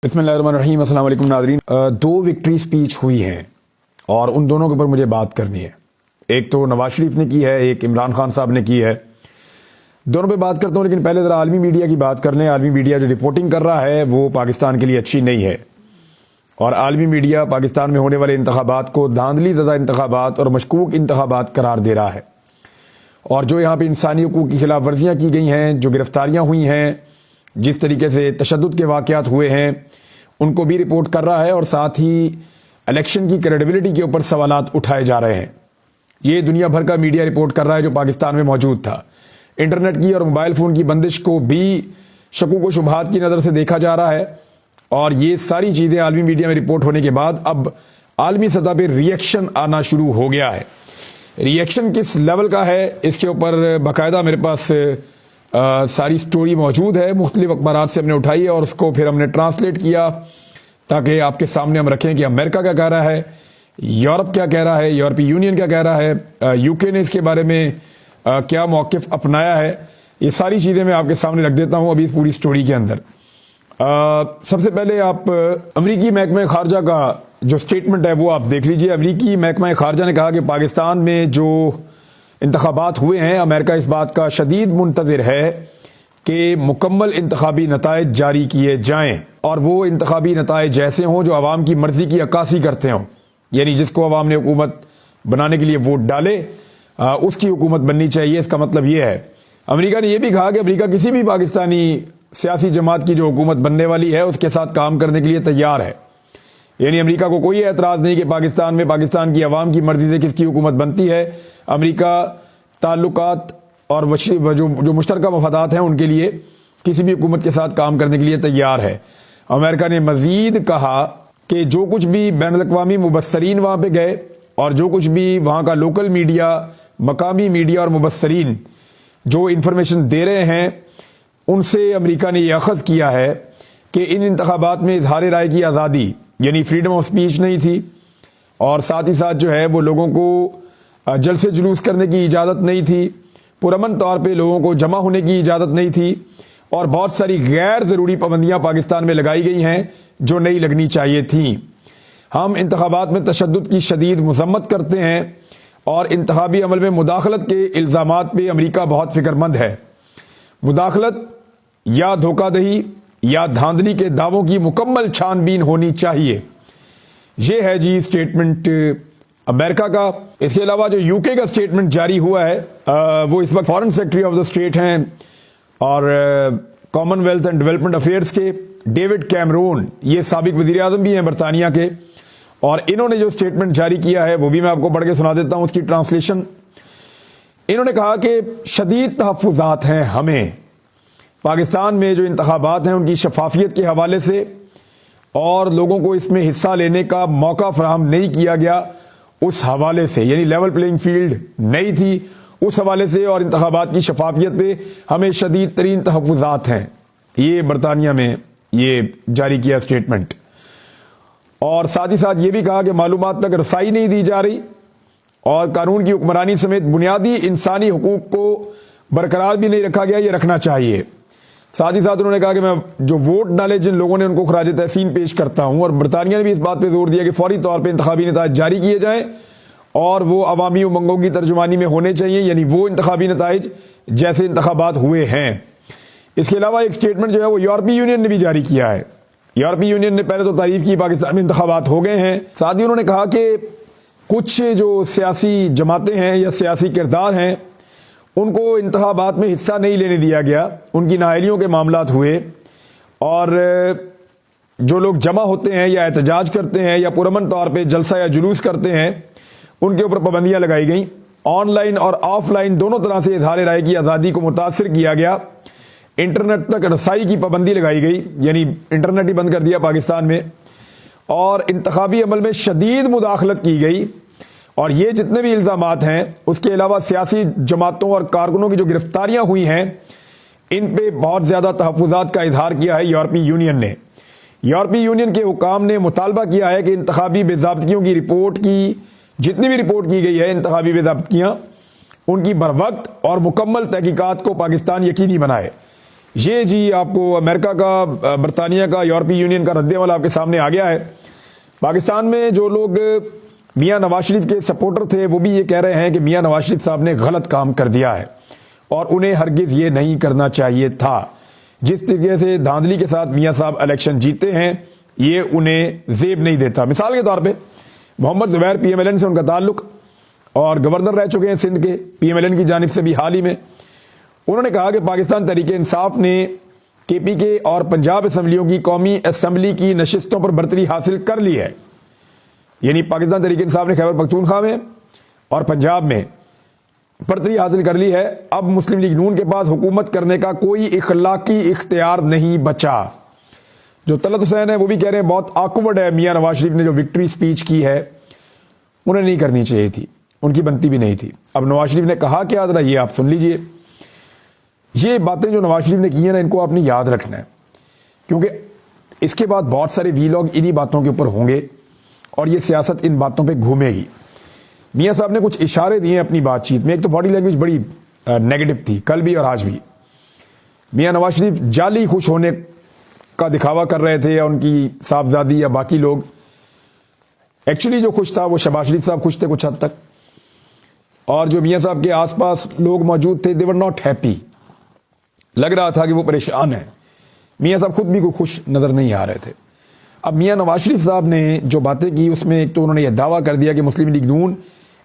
बिस्मिल्लाहिर्रहमानिर्रहीम। अस्सलाम वालेकुम नाज़रीन। दो विक्ट्री स्पीच हुई हैं और उन दोनों के ऊपर मुझे बात करनी है। एक तो नवाज शरीफ ने की है, एक इमरान खान साहब ने की है। दोनों पे बात करता हूँ, लेकिन पहले ज़रा आलमी मीडिया की बात कर लें। आलमी मीडिया जो रिपोर्टिंग कर रहा है वो पाकिस्तान के लिए अच्छी नहीं है और आलमी मीडिया पाकिस्तान में होने वाले इंतखाबात को धांधली ज़दा इंतखाबात और मशकूक इंतखाबात करार दे रहा है। और जो यहाँ पे इंसानी हुकूक की खिलाफ वर्जियाँ की गई हैं, जो गिरफ्तारियाँ हुई हैं, जिस तरीके से तशद्दुद के वाक़यात हुए हैं, उनको भी रिपोर्ट कर रहा है और साथ ही इलेक्शन की क्रेडिबिलिटी के ऊपर सवालात उठाए जा रहे हैं। ये दुनिया भर का मीडिया रिपोर्ट कर रहा है जो पाकिस्तान में मौजूद था। इंटरनेट की और मोबाइल फ़ोन की बंदिश को भी शकूक व शुबहात की नज़र से देखा जा रहा है और ये सारी चीज़ें आलमी मीडिया में रिपोर्ट होने के बाद अब आलमी सतह पर रिएक्शन आना शुरू हो गया है। रिएक्शन किस लेवल का है इसके ऊपर बाकायदा मेरे पास सारी स्टोरी मौजूद है, मुख्तलिफ अखबारात से हमने उठाई है और उसको फिर हमने ट्रांसलेट किया ताकि आपके सामने हम रखें कि अमेरिका क्या कह रहा है, यूरोप क्या कह रहा है, यूरोपीय यूनियन क्या कह रहा है, यूके ने इसके बारे में क्या मौक़िफ़ अपनाया है। ये सारी चीज़ें मैं आपके सामने रख देता हूँ अभी इस पूरी स्टोरी के अंदर। सबसे पहले आप अमरीकी महकमा खारजा का जो स्टेटमेंट है वो आप देख लीजिए। अमरीकी महकमा खारजा ने कहा कि पाकिस्तान में जो इंतखाबात हुए हैं, अमेरिका इस बात का शदीद मुंतज़िर है कि मुकम्मल इंतखाबी नताइज जारी किए जाएं और वो इंतखाबी नताइज जैसे हों जो आवाम की मर्ज़ी की अक्कासी करते हों, यानी जिसको आवाम ने हुकूमत बनाने के लिए वोट डाले उसकी हुकूमत बननी चाहिए। इसका मतलब ये है। अमेरिका ने यह भी कहा कि अमेरिका किसी भी पाकिस्तानी सियासी जमात की जो हुकूमत बनने वाली है उसके साथ काम करने के लिए तैयार है। यानी अमेरिका को कोई एतराज़ नहीं कि पाकिस्तान में पाकिस्तान की आवाम की मर्जी से किसकी हुकूमत बनती है। अमेरिका ताल्लुकात और जो मुश्तरका मफादात हैं उनके लिए किसी भी हुकूमत के साथ काम करने के लिए तैयार है। अमेरिका ने मज़ीद कहा कि जो कुछ भी बैनुल-अक़वामी मुबस्सरीन वहाँ पे गए और जो कुछ भी वहाँ का लोकल मीडिया, मकामी मीडिया और मुबस्सरीन जो इन्फॉर्मेशन दे रहे हैं, उनसे अमेरिका ने यह अख़ज़ किया है कि इन इंतखाबात में इज़हार राय की आज़ादी यानी फ्रीडम ऑफ स्पीच नहीं थी और साथ ही साथ जो है वो लोगों को जलसे जुलूस करने की इजाज़त नहीं थी, पुरअमन तौर पे लोगों को जमा होने की इजाज़त नहीं थी और बहुत सारी गैर ज़रूरी पाबंदियाँ पाकिस्तान में लगाई गई हैं जो नहीं लगनी चाहिए थीं। हम इंतखाबात में तशद्दुद की शदीद मज़म्मत करते हैं और इंतखाबी अमल में मुदाखलत के इल्ज़ामात पे अमेरिका बहुत फ़िक्रमंद है। मुदाखलत या धोखाधड़ी या धांधली के दावों की मुकम्मल छानबीन होनी चाहिए। ये है जी स्टेटमेंट अमेरिका का। इसके अलावा जो यूके का स्टेटमेंट जारी हुआ है वो इस वक्त foreign secretary of the state हैं और कॉमनवेल्थ एंड डेवलपमेंट अफेयर्स के डेविड कैमरून, ये साबिक वज़ीर आज़म भी हैं बरतानिया के, और इन्होंने जो स्टेटमेंट जारी किया है वो भी मैं आपको पढ़ के सुना देता हूँ उसकी ट्रांसलेशन। इन्होंने कहा कि शदीद तहफ़्फ़ुज़ात हैं हमें पाकिस्तान में जो इंतखाबात हैं उनकी शफाफियत के हवाले से और लोगों को इसमें हिस्सा लेने का मौका फराहम नहीं किया गया उस हवाले से, यानी लेवल प्लेइंग फील्ड नहीं थी उस हवाले से और इंतखाबात की शफाफियत पे हमें शदीद तरीन तहफ़्फ़ुज़ात हैं। ये बरतानिया में ये जारी किया स्टेटमेंट। और साथ ही साथ ये भी कहा कि मालूमात तक रसाई नहीं दी जा रही और कानून की हुक्मरानी समेत बुनियादी इंसानी हुकूक को बरकरार भी नहीं रखा गया, ये रखना चाहिए। साथ ही साथ उन्होंने कहा कि मैं जो वोट डाले जिन लोगों ने उनको खराज तहसीन पेश करता हूं और बरतानिया ने भी इस बात पे जोर दिया कि फौरी तौर पे इंतखाबी नताइज जारी किए जाएं और वो अवामी उमंगों की तर्जुमानी में होने चाहिए, यानी वो इंतखाबी नताइज जैसे इंतखाबात हुए हैं। इसके अलावा एक स्टेटमेंट जो है वो यूरोपीय यूनियन ने भी जारी किया है। यूरोपीय यूनियन ने पहले तो तारीफ की पाकिस्तान में इंतखाबात हो गए हैं, साथ ही उन्होंने कहा कि कुछ जो सियासी जमातें हैं या सियासी किरदार हैं उनको इंतखाबात में हिस्सा नहीं लेने दिया गया, उनकी नाअहलियों के मामलात हुए और जो लोग जमा होते हैं या एहतजाज करते हैं या पुरअमन तौर पे जलसा या जुलूस करते हैं उनके ऊपर पाबंदियां लगाई गई। ऑनलाइन और ऑफलाइन दोनों तरह से इज़हार राय की आज़ादी को मुतासिर किया गया। इंटरनेट तक रसाई की पाबंदी लगाई गई, यानी इंटरनेट ही बंद कर दिया पाकिस्तान में, और इंतखाबी अमल में शदीद मुदाखलत की गई। और ये जितने भी इल्ज़ामात हैं उसके अलावा सियासी जमातों और कारकुनों की जो गिरफ्तारियां हुई हैं इन पे बहुत ज़्यादा तहफ़्फ़ुज़ात का इज़हार किया है यूरोपीय यूनियन ने। यूरोपीय यूनियन के हुकाम ने मुतालबा किया है कि इंतखाबी बेज़ाब्तियों की रिपोर्ट की जितनी भी रिपोर्ट की गई है इंतखाबी बेज़ाब्तियाँ उनकी बरवक्त और मुकम्मल तहकीकात को पाकिस्तान यकीनी बनाए। یہ جی آپ کو امریکہ کا، برطانیہ کا، یورپی یونین کا رد عمل آپ کے سامنے آ گیا ہے۔ پاکستان میں جو لوگ میاں نواز شریف کے سپورٹر تھے وہ بھی یہ کہہ رہے ہیں کہ میاں نواز شریف صاحب نے غلط کام کر دیا ہے اور انہیں ہرگز یہ نہیں کرنا چاہیے تھا۔ جس طریقے سے دھاندلی کے ساتھ میاں صاحب الیکشن جیتے ہیں یہ انہیں زیب نہیں دیتا۔ مثال کے طور پہ محمد زبیر پی ایم ایل این سے ان کا تعلق، اور گورنر رہ چکے ہیں سندھ کے پی ایم ایل این کی جانب سے بھی حال ہی میں۔ انہوں نے کہا کہ پاکستان تحریک انصاف نے کے پی کے اور پنجاب اسمبلیوں کی قومی اسمبلی کی نشستوں پر برتری حاصل کر لی ہے، یعنی پاکستان تحریک انصاف نے خیبر پختونخوا میں اور پنجاب میں برتری حاصل کر لی ہے۔ اب مسلم لیگ نون کے پاس حکومت کرنے کا کوئی اخلاقی اختیار نہیں بچا۔ جو طلعت حسین ہے وہ بھی کہہ رہے ہیں بہت آکورڈ ہے، میاں نواز شریف نے جو وکٹری سپیچ کی ہے انہیں نہیں کرنی چاہیے تھی، ان کی بنتی بھی نہیں تھی۔ اب نواز شریف نے کہا کیا ذرا یہ آپ سن لیجئے۔ یہ باتیں جو نواز شریف نے کی ہیں نا ان کو آپ نے یاد رکھنا ہے، کیونکہ اس کے بعد بہت سارے ویلاگ انہی باتوں کے اوپر ہوں گے اور یہ سیاست ان باتوں پہ گھومے گی۔ میاں صاحب نے کچھ اشارے دیے ہیں اپنی بات چیت میں۔ ایک تو باڈی لینگویج بڑی نیگیٹو تھی کل بھی اور آج بھی۔ میاں نواز شریف جعلی خوش ہونے کا دکھاوا کر رہے تھے، یا ان کی صاحبزادی یا باقی لوگ۔ ایکچولی جو خوش تھا وہ شہباز شریف صاحب خوش تھے کچھ حد تک، اور جو میاں صاحب کے آس پاس لوگ موجود تھے they were not happy، لگ رہا تھا کہ وہ پریشان ہیں۔ میاں صاحب خود بھی کوئی خوش نظر نہیں آ رہے تھے۔ اب میاں نواز شریف صاحب نے جو باتیں کی اس میں ایک تو انہوں نے یہ دعویٰ کر دیا کہ مسلم لیگ نون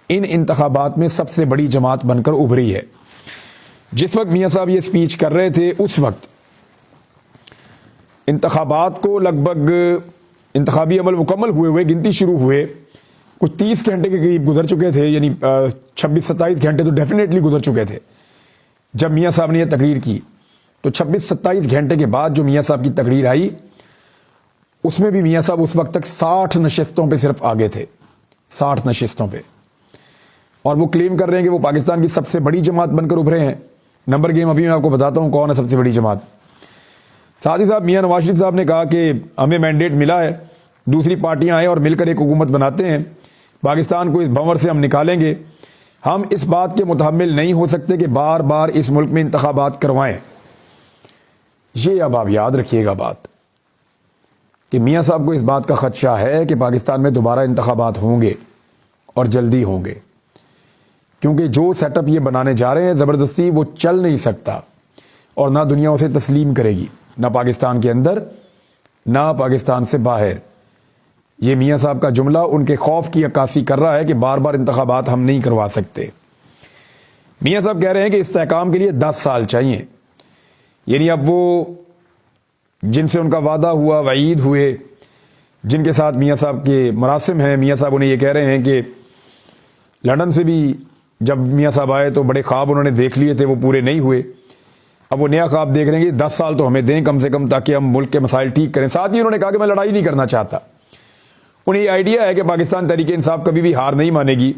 ان انتخابات میں سب سے بڑی جماعت بن کر ابھری ہے۔ جس وقت میاں صاحب یہ سپیچ کر رہے تھے اس وقت انتخابات کو لگ بھگ انتخابی عمل مکمل ہوئے گنتی شروع ہوئے کچھ 30 گھنٹے کے قریب گزر چکے تھے، یعنی 26-27 گھنٹے تو ڈیفینیٹلی گزر چکے تھے جب میاں صاحب نے یہ تقریر کی۔ تو 26-27 گھنٹے کے بعد جو میاں صاحب کی تقریر آئی اس میں بھی میاں صاحب اس وقت تک 60 نشستوں پہ صرف آگے تھے، 60 نشستوں پہ، اور وہ کلیم کر رہے ہیں کہ وہ پاکستان کی سب سے بڑی جماعت بن کر ابھرے ہیں۔ نمبر گیم ابھی میں آپ کو بتاتا ہوں کون ہے سب سے بڑی جماعت۔ ساتھ ہی صاحب میاں نواز شریف صاحب نے کہا کہ ہمیں مینڈیٹ ملا ہے، دوسری پارٹیاں آئیں اور مل کر ایک حکومت بناتے ہیں، پاکستان کو اس بھنور سے ہم نکالیں گے۔ ہم اس بات کے متحمل نہیں ہو سکتے کہ بار بار اس ملک میں انتخابات کروائیں۔ یہ اب آپ یاد رکھیے گا بات کہ میاں صاحب کو اس بات کا خدشہ ہے کہ پاکستان میں دوبارہ انتخابات ہوں گے اور جلدی ہوں گے، کیونکہ جو سیٹ اپ یہ بنانے جا رہے ہیں زبردستی وہ چل نہیں سکتا، اور نہ دنیا اسے تسلیم کرے گی، نہ پاکستان کے اندر نہ پاکستان سے باہر۔ یہ میاں صاحب کا جملہ ان کے خوف کی عکاسی کر رہا ہے کہ بار بار انتخابات ہم نہیں کروا سکتے۔ میاں صاحب کہہ رہے ہیں کہ استحکام کے لیے 10 سال چاہیے، یعنی اب وہ جن سے ان کا وعدہ ہوا، وعید ہوئے، جن کے ساتھ میاں صاحب کے مراسم ہیں، میاں صاحب انہیں یہ کہہ رہے ہیں کہ لندن سے بھی جب میاں صاحب آئے تو بڑے خواب انہوں نے دیکھ لیے تھے، وہ پورے نہیں ہوئے، اب وہ نیا خواب دیکھ رہے ہیں کہ 10 سال تو ہمیں دیں کم سے کم تاکہ ہم ملک کے مسائل ٹھیک کریں۔ ساتھ ہی انہوں نے کہا کہ میں لڑائی نہیں کرنا چاہتا، انہیں یہ آئیڈیا ہے کہ پاکستان تحریک انصاف کبھی بھی ہار نہیں مانے گی،